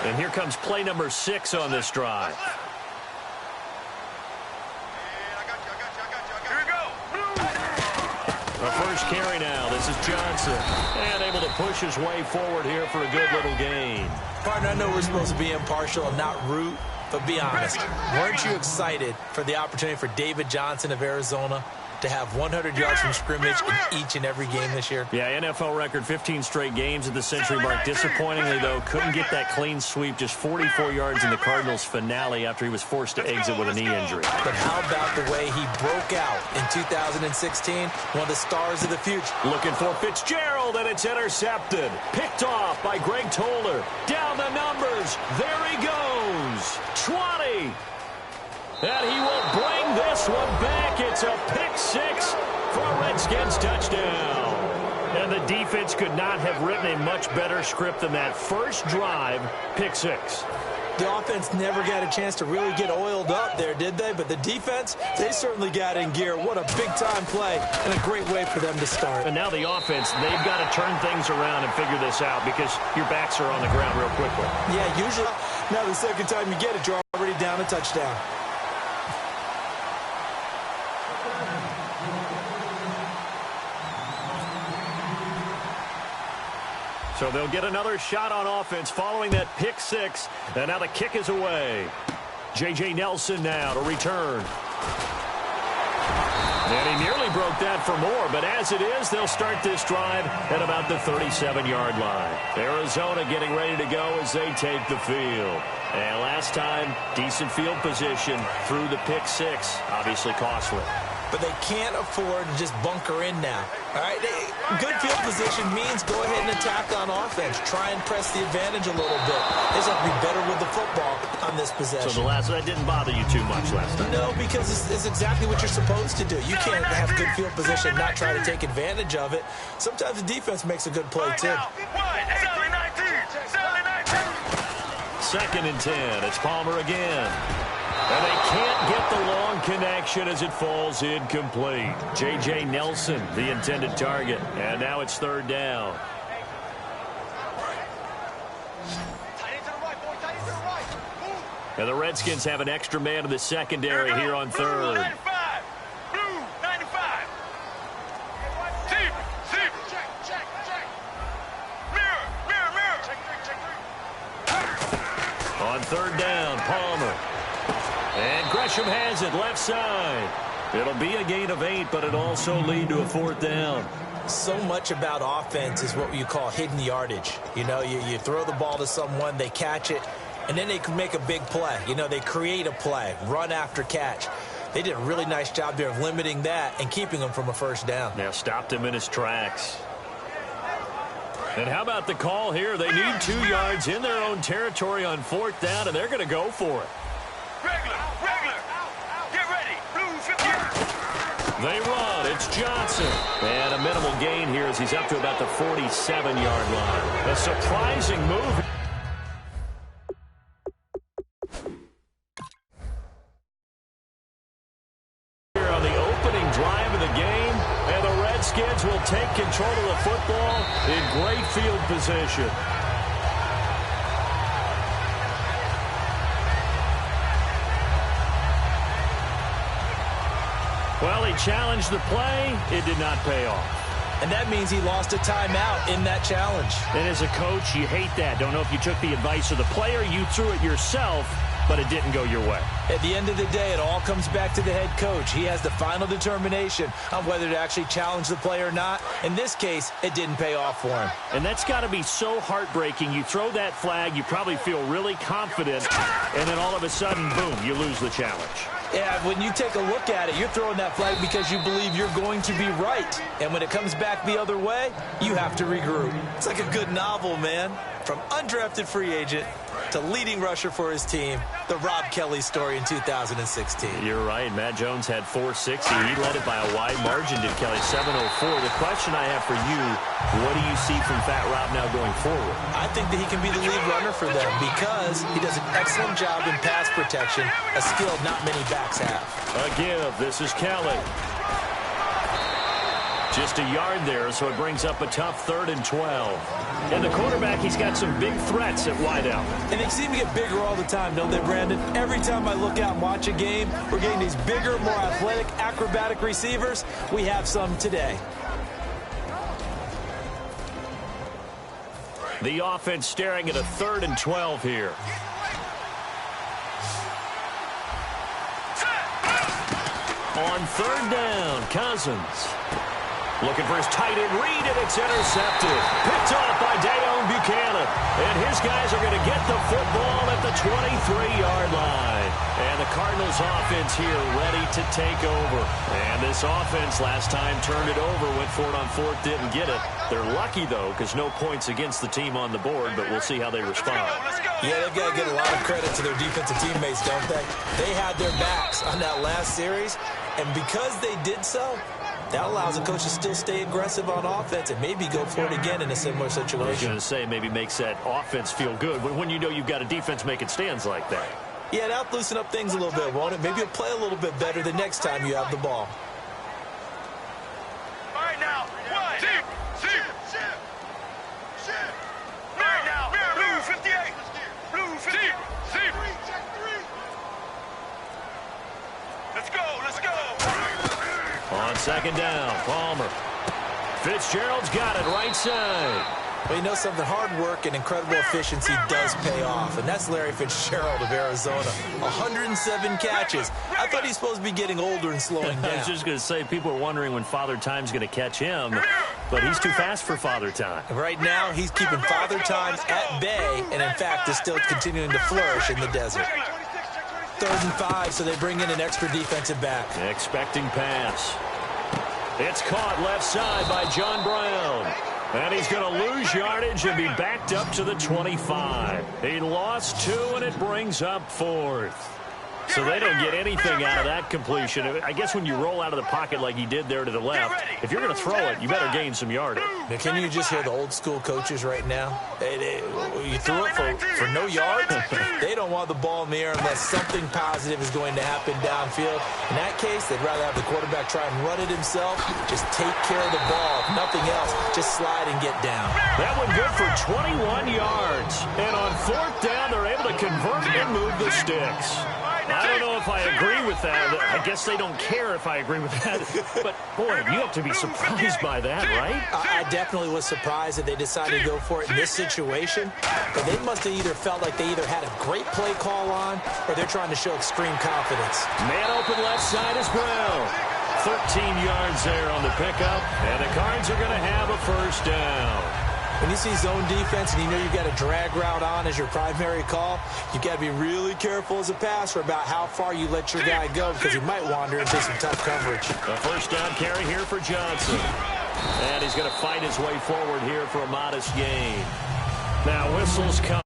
And here comes play number 6 on this drive. The first carry now. This is Johnson. And able to push his way forward here for a good little gain. Partner, I know we're supposed to be impartial and not root, but be honest. Weren't you excited for the opportunity for David Johnson of Arizona to have 100 yards from scrimmage in each and every game this year? Yeah, NFL record 15 straight games at the century mark. Disappointingly, though, couldn't get that clean sweep. Just 44 yards in the Cardinals' finale after he was forced to exit with a knee injury. But how about the way he broke out in 2016? One of the stars of the future. Looking for Fitzgerald, and it's intercepted. Picked off by Greg Toller. Down the numbers. There he goes. 20. And he will bring this one back. It's a pick 6 for a Redskins touchdown. And the defense could not have written a much better script than that first drive, pick 6. The offense never got a chance to really get oiled up there, did they? But the defense, they certainly got in gear. What a big-time play and a great way for them to start. And now the offense, they've got to turn things around and figure this out because your backs are on the ground real quickly. Yeah, usually now the second time you get it, you're already down a touchdown. So they'll get another shot on offense following that pick 6. And now the kick is away. J.J. Nelson now to return. And he nearly broke that for more, but as it is, they'll start this drive at about the 37-yard line. Arizona getting ready to go as they take the field. And last time, decent field position through the pick 6, obviously costly. But they can't afford to just bunker in now. All right, good field position means go ahead and attack on offense. Try and press the advantage a little bit. They just have to be better with the football on this possession. So that didn't bother you too much last time? No, because it's exactly what you're supposed to do. You can't have good field position and not try to take advantage of it. Sometimes the defense makes a good play, too. 2nd and 10. It's Palmer again. And they can't get the long connection as it falls incomplete. J.J. Nelson, the intended target. And now it's 3rd down. And the Redskins have an extra man in the secondary here on 3rd. On 3rd down, Palmer. And Gresham has it left side. It'll be a gain of 8, but it'll also lead to a 4th down. So much about offense is what you call hidden yardage. You know, you throw the ball to someone, they catch it, and then they can make a big play. You know, they create a play, run after catch. They did a really nice job there of limiting that and keeping him from a 1st down. Now stopped him in his tracks. And how about the call here? They need 2 yards in their own territory on 4th down, and they're going to go for it. Get ready. Blue 50. They run. It's Johnson. And a minimal gain here as he's up to about the 47-yard line. A surprising move. Here on the opening drive of the game, and the Redskins will take control of the football in great field position. Well, he challenged the play. It did not pay off. And that means he lost a timeout in that challenge. And as a coach, you hate that. Don't know if you took the advice of the player. You threw it yourself, but it didn't go your way. At the end of the day, it all comes back to the head coach. He has the final determination on whether to actually challenge the play or not. In this case, it didn't pay off for him. And that's got to be so heartbreaking. You throw that flag, you probably feel really confident, and then all of a sudden, boom, you lose the challenge. Yeah, when you take a look at it, you're throwing that flag because you believe you're going to be right. And when it comes back the other way, you have to regroup. It's like a good novel, man. From undrafted free agent to leading rusher for his team, the Rob Kelly story in 2016. You're right. Matt Jones had 460. He led it by a wide margin, did Kelly, 704. The question I have for you, what do you see from Fat Rob now going forward? I think that he can be the lead runner for them because he does an excellent job in pass protection, a skill not many backs have. A give. This is Kelly. Just a yard there, so it brings up a tough 3rd and 12. And the quarterback, he's got some big threats at wideout. And they seem to get bigger all the time, don't they, Brandon? Every time I look out and watch a game, we're getting these bigger, more athletic, acrobatic receivers. We have some today. The offense staring at a 3rd and 12 here. On 3rd down, Cousins. Looking for his tight end read, and it's intercepted. Picked off by Dayon Buchanan. And his guys are going to get the football at the 23-yard line. And the Cardinals offense here ready to take over. And this offense last time turned it over, went for it on 4th, didn't get it. They're lucky, though, because no points against the team on the board, but we'll see how they respond. Yeah, they've got to give a lot of credit to their defensive teammates, don't they? They had their backs on that last series, and because they did so, that allows the coach to still stay aggressive on offense and maybe go for it again in a similar situation. I was going to say maybe makes that offense feel good when you know you've got a defense making stands like that. Yeah, that'll loosen up things a little bit, won't it? Maybe you'll play a little bit better the next time you have the ball. All right, now. One. All right, now. Blue 58. Blue 58. Let's go. Let's go. On 2nd down, Palmer. Fitzgerald's got it right side. Well, you know something, hard work and incredible efficiency does pay off, and that's Larry Fitzgerald of Arizona. 107 catches. I thought he's supposed to be getting older and slowing down. I was just going to say, people are wondering when Father Time's going to catch him, but he's too fast for Father Time. Right now, he's keeping Father Time at bay, and in fact is still continuing to flourish in the desert. 3rd and 5, so they bring in an extra defensive back. Expecting pass. It's caught left side by John Brown. And he's going to lose yardage and be backed up to the 25. He lost 2, and it brings up 4th. So they don't get anything out of that completion. I guess when you roll out of the pocket like he did there to the left, if you're going to throw it, you better gain some yardage. Now, can you just hear the old school coaches right now? You threw it for no yards? They don't want the ball in the air unless something positive is going to happen downfield. In that case, they'd rather have the quarterback try and run it himself. Just take care of the ball. If nothing else, just slide and get down. That one good for 21 yards. And on 4th down, they're able to convert and move the sticks. I don't know if I agree with that. I guess they don't care if I agree with that. But, boy, you have to be surprised by that, right? I definitely was surprised that they decided to go for it in this situation. But they must have either felt like they either had a great play call on or they're trying to show extreme confidence. Man open left side is Brown. 13 yards there on the pickup. And the Cards are going to have a 1st down. When you see zone defense and you know you've got a drag route on as your primary call, you've got to be really careful as a passer about how far you let your guy go because he might wander into some tough coverage. A 1st down carry here for Johnson. And he's going to fight his way forward here for a modest gain. Now whistles come.